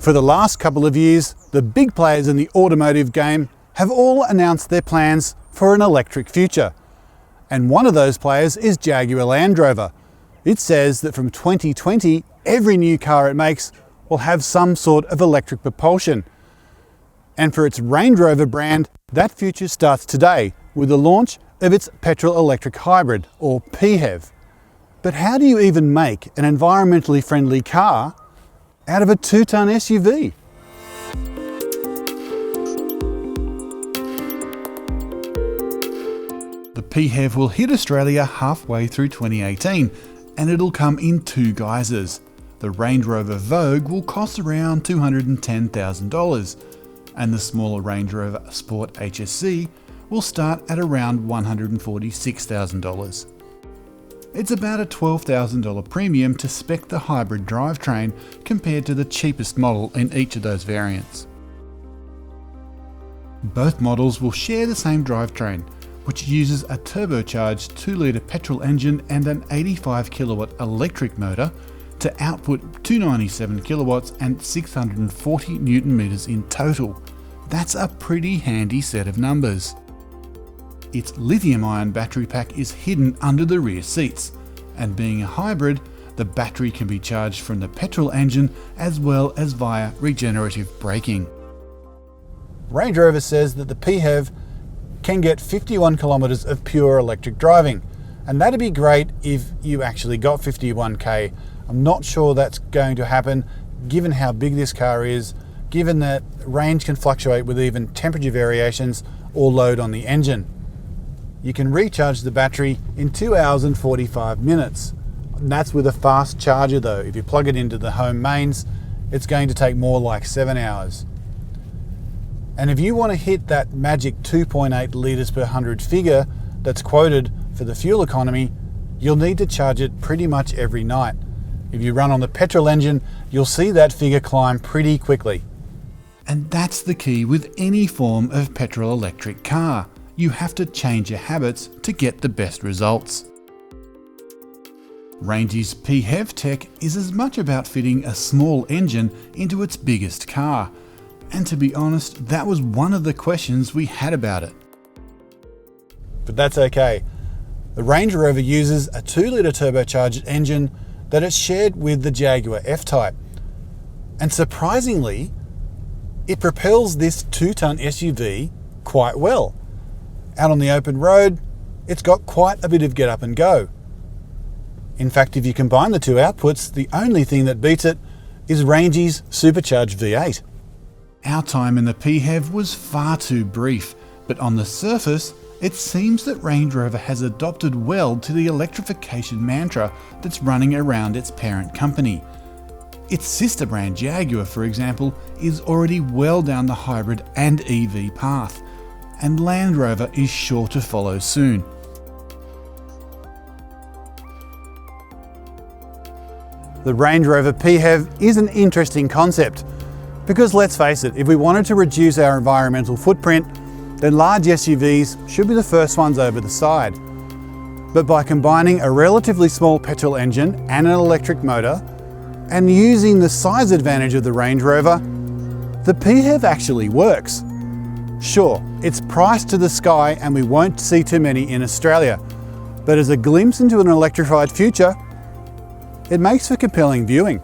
For the last couple of years, the big players in the automotive game have all announced their plans for an electric future. And one of those players is Jaguar Land Rover. It says that from 2020, every new car it makes will have some sort of electric propulsion. And for its Range Rover brand, that future starts today with the launch of its petrol-electric hybrid, or PHEV. But how do you even make an environmentally friendly car out of a 2-ton SUV? The PHEV will hit Australia halfway through 2018, and it'll come in two guises. The Range Rover Vogue will cost around $210,000, and the smaller Range Rover Sport HSC will start at around $146,000. It's about a $12,000 premium to spec the hybrid drivetrain compared to the cheapest model in each of those variants. Both models will share the same drivetrain, which uses a turbocharged 2-litre petrol engine and an 85 kilowatt electric motor to output 297 kilowatts and 640 newton meters in total. That's a pretty handy set of numbers. Its lithium-ion battery pack is hidden under the rear seats, and being a hybrid, the battery can be charged from the petrol engine as well as via regenerative braking. Range Rover says that the PHEV can get 51 kilometres of pure electric driving, and that'd be great if you actually got 51k. I'm not sure that's going to happen given how big this car is, given that range can fluctuate with even temperature variations or load on the engine. You can recharge the battery in 2 hours and 45 minutes. And that's with a fast charger though. If you plug it into the home mains, it's going to take more like 7 hours. And if you want to hit that magic 2.8 litres per 100 figure that's quoted for the fuel economy, you'll need to charge it pretty much every night. If you run on the petrol engine, you'll see that figure climb pretty quickly. And that's the key with any form of petrol electric car. You have to change your habits to get the best results. Range's PHEV tech is as much about fitting a small engine into its biggest car. And to be honest, that was one of the questions we had about it. But that's okay. The Range Rover uses a 2-litre turbocharged engine that is shared with the Jaguar F-Type. And surprisingly, it propels this 2-ton SUV quite well. Out on the open road, it's got quite a bit of get up and go. In fact, if you combine the two outputs, the only thing that beats it is Range's supercharged V8. Our time in the PHEV was far too brief, but on the surface, it seems that Range Rover has adopted well to the electrification mantra that's running around its parent company. Its sister brand Jaguar, for example, is already well down the hybrid and EV path, and Land Rover is sure to follow soon. The Range Rover PHEV is an interesting concept, because let's face it, if we wanted to reduce our environmental footprint, then large SUVs should be the first ones over the side. But by combining a relatively small petrol engine and an electric motor, and using the size advantage of the Range Rover, the PHEV actually works. Sure, it's priced to the sky and we won't see too many in Australia, but as a glimpse into an electrified future, it makes for compelling viewing.